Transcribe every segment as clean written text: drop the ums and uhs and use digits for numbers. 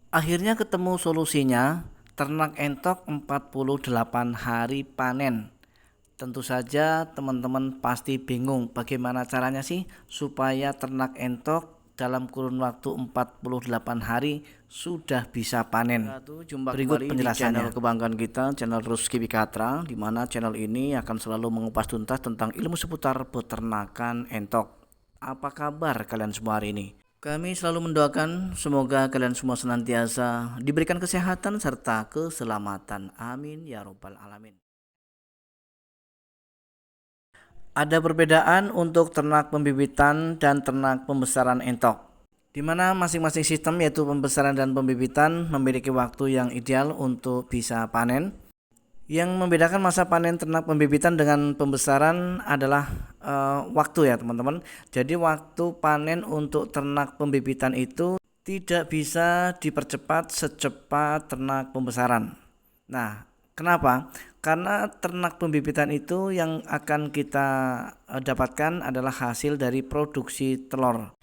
Akhirnya ketemu solusinya, ternak entok 48 hari panen. Tentu saja teman-teman pasti bingung bagaimana caranya sih supaya ternak entok dalam kurun waktu 48 hari sudah bisa panen. Jumpa Berikut kembali di channel penjelasannya. kebanggaan kita, channel Rusky Bikatra, di mana channel ini akan selalu mengupas tuntas tentang ilmu seputar peternakan entok. Apa kabar kalian semua hari ini? Kami selalu mendoakan semoga kalian semua senantiasa diberikan kesehatan serta keselamatan. Amin ya robbal alamin. Ada perbedaan untuk ternak pembibitan dan ternak pembesaran entok, di mana masing-masing sistem yaitu pembesaran dan pembibitan memiliki waktu yang ideal untuk bisa panen. Yang membedakan masa panen ternak pembibitan dengan pembesaran adalah waktu ya teman-teman. Jadi waktu panen untuk ternak pembibitan itu tidak bisa dipercepat secepat ternak pembesaran. Nah, kenapa? Karena ternak pembibitan itu yang akan kita dapatkan adalah hasil dari produksi telur.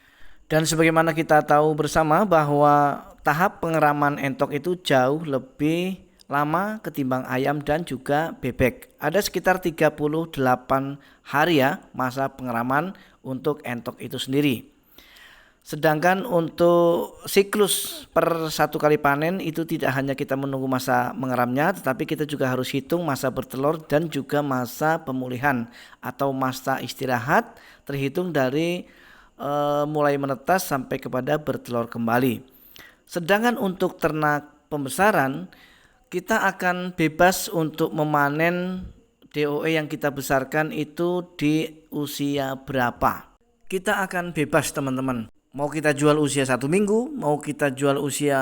Dan sebagaimana kita tahu bersama bahwa tahap pengeraman entok itu jauh lebih lama ketimbang ayam dan juga bebek. Ada sekitar 38 hari ya masa pengeraman untuk entok itu sendiri. Sedangkan untuk siklus per satu kali panen itu tidak hanya kita menunggu masa mengeramnya, tetapi kita juga harus hitung masa bertelur dan juga masa pemulihan atau masa istirahat terhitung dari mulai menetas sampai kepada bertelur kembali. Sedangkan untuk ternak pembesaran kita akan bebas untuk memanen DOE yang kita besarkan itu di usia berapa. Kita akan bebas teman-teman. Mau kita jual usia 1 minggu, mau kita jual usia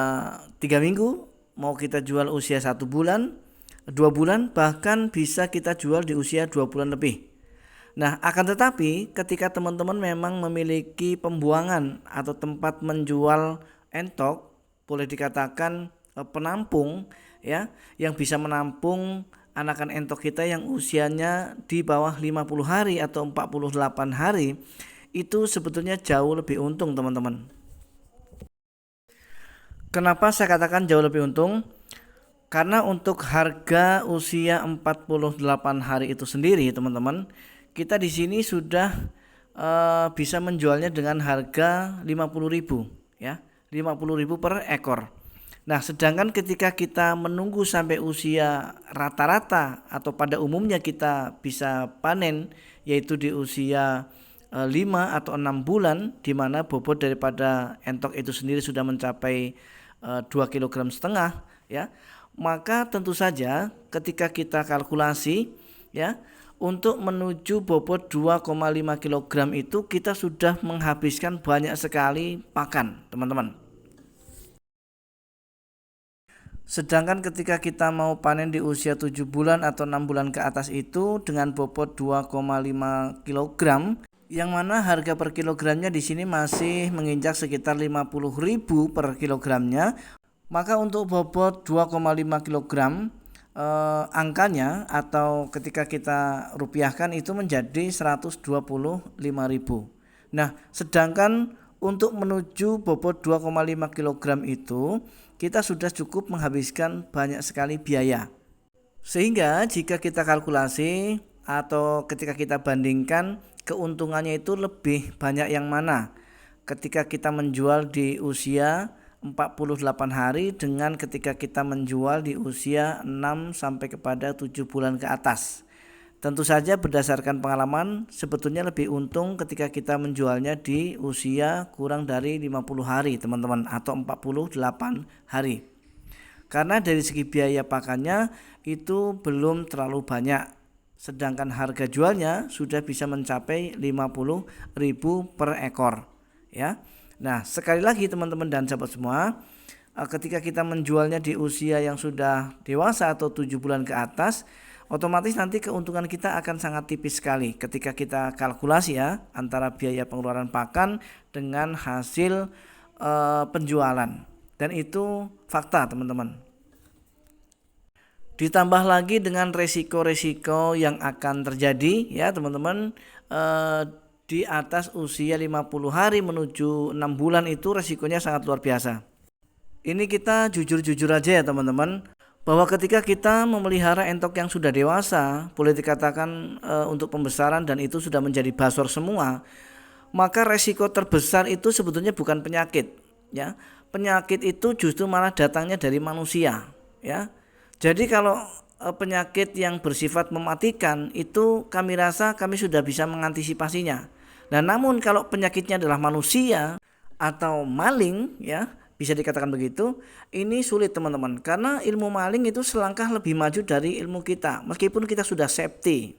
3 minggu, mau kita jual usia 1 bulan, 2 bulan, bahkan bisa kita jual di usia 2 bulan lebih. Nah, akan tetapi ketika teman-teman memang memiliki pembuangan atau tempat menjual entok, boleh dikatakan penampung ya, yang bisa menampung anakan entok kita yang usianya di bawah 50 hari atau 48 hari, itu sebetulnya jauh lebih untung teman-teman. Kenapa saya katakan jauh lebih untung? Karena untuk harga usia 48 hari itu sendiri teman-teman, kita di sini sudah bisa menjualnya dengan harga 50.000 ya, 50.000 per ekor. Nah, sedangkan ketika kita menunggu sampai usia rata-rata atau pada umumnya kita bisa panen yaitu di usia 5 atau 6 bulan, di mana bobot daripada entok itu sendiri sudah mencapai 2,5 kg ya. Maka tentu saja ketika kita kalkulasi ya, untuk menuju bobot 2,5 kg itu kita sudah menghabiskan banyak sekali pakan teman-teman. Sedangkan ketika kita mau panen di usia 7 bulan atau 6 bulan ke atas itu dengan bobot 2,5 kg, yang mana harga per kilogramnya di sini masih menginjak sekitar 50.000 per kilogramnya, maka untuk bobot 2,5 kg angkanya atau ketika kita rupiahkan itu menjadi 125.000. Nah, sedangkan untuk menuju bobot 2,5 kg itu kita sudah cukup menghabiskan banyak sekali biaya. Sehingga jika kita kalkulasi atau ketika kita bandingkan, keuntungannya itu lebih banyak yang mana ketika kita menjual di usia 48 hari dengan ketika kita menjual di usia 6 sampai kepada 7 bulan ke atas. Tentu saja berdasarkan pengalaman sebetulnya lebih untung ketika kita menjualnya di usia kurang dari 50 hari teman-teman, atau 48 hari. Karena dari segi biaya pakannya itu belum terlalu banyak. Sedangkan harga jualnya sudah bisa mencapai 50.000 per ekor ya. Nah, sekali lagi teman-teman dan sahabat semua, ketika kita menjualnya di usia yang sudah dewasa atau 7 bulan ke atas, otomatis nanti keuntungan kita akan sangat tipis sekali ketika kita kalkulasi ya antara biaya pengeluaran pakan dengan hasil penjualan, dan itu fakta teman-teman. Ditambah lagi dengan resiko-resiko yang akan terjadi ya teman-teman, di atas usia 50 hari menuju 6 bulan itu resikonya sangat luar biasa. Ini kita jujur-jujur aja ya teman-teman, bahwa ketika kita memelihara entok yang sudah dewasa, boleh dikatakan untuk pembesaran dan itu sudah menjadi basor semua, maka resiko terbesar itu sebetulnya bukan penyakit, ya. Penyakit itu justru malah datangnya dari manusia, ya. Jadi kalau penyakit yang bersifat mematikan itu kami rasa kami sudah bisa mengantisipasinya. Nah, namun kalau penyakitnya adalah manusia atau maling, ya, bisa dikatakan begitu, ini sulit teman-teman, karena ilmu maling itu selangkah lebih maju dari ilmu kita meskipun kita sudah safety.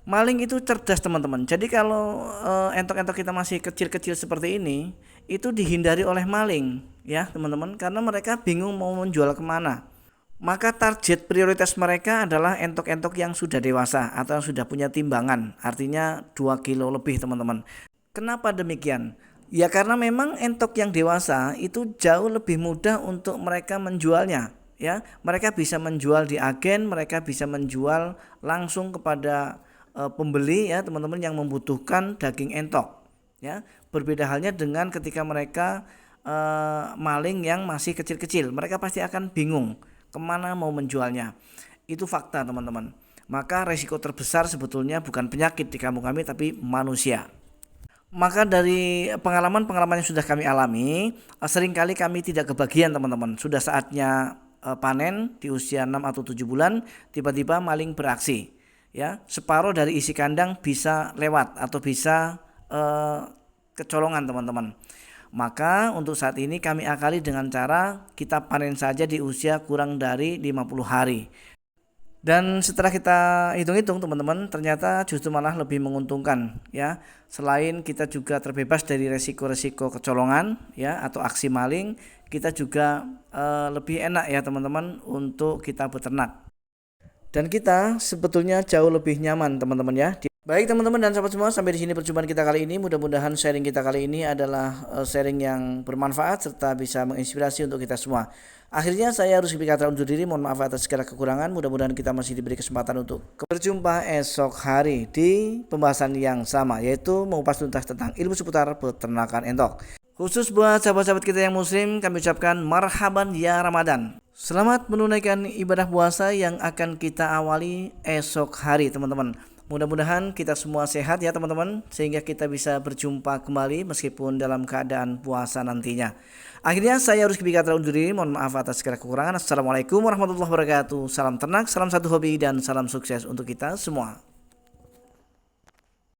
Maling itu cerdas teman-teman. Jadi kalau entok-entok kita masih kecil-kecil seperti ini, itu dihindari oleh maling, ya teman-teman, karena mereka bingung mau menjual kemana. Maka target prioritas mereka adalah entok-entok yang sudah dewasa atau yang sudah punya timbangan, artinya 2 kilo lebih teman-teman. Kenapa demikian? Ya karena memang entok yang dewasa itu jauh lebih mudah untuk mereka menjualnya, ya. Mereka bisa menjual di agen, mereka bisa menjual langsung kepada pembeli, ya teman-teman, yang membutuhkan daging entok, ya. Berbeda halnya dengan ketika mereka maling yang masih kecil-kecil, mereka pasti akan bingung kemana mau menjualnya. Itu fakta teman-teman. Maka resiko terbesar sebetulnya bukan penyakit di kampung kami, tapi manusia. Maka dari pengalaman-pengalaman yang sudah kami alami, seringkali kami tidak kebagian teman-teman. Sudah saatnya panen di usia 6 atau 7 bulan, tiba-tiba maling beraksi, ya. Separuh dari isi kandang bisa lewat atau bisa kecolongan teman-teman. Maka untuk saat ini kami akali dengan cara kita panen saja di usia kurang dari 50 hari. Dan setelah kita hitung-hitung teman-teman, ternyata justru malah lebih menguntungkan, ya. Selain kita juga terbebas dari resiko-resiko kecolongan, ya, atau aksi maling, kita juga lebih enak ya teman-teman untuk kita beternak. Dan kita sebetulnya jauh lebih nyaman teman-teman ya. Baik teman-teman dan sahabat semua, sampai di sini perjumpaan kita kali ini. Mudah-mudahan sharing kita kali ini adalah sharing yang bermanfaat serta bisa menginspirasi untuk kita semua. Akhirnya saya harus berkata undur diri, mohon maaf atas segala kekurangan. Mudah-mudahan kita masih diberi kesempatan untuk berjumpa esok hari di pembahasan yang sama, yaitu mengupas tuntas tentang ilmu seputar peternakan entok. Khusus buat sahabat-sahabat kita yang muslim, kami ucapkan marhaban ya Ramadan. Selamat menunaikan ibadah puasa yang akan kita awali esok hari teman-teman. Mudah-mudahan kita semua sehat ya teman-teman, sehingga kita bisa berjumpa kembali meskipun dalam keadaan puasa nantinya. Akhirnya saya harus berkata undur diri, mohon maaf atas segala kekurangan. Assalamualaikum warahmatullahi wabarakatuh. Salam ternak, salam satu hobi, dan salam sukses untuk kita semua.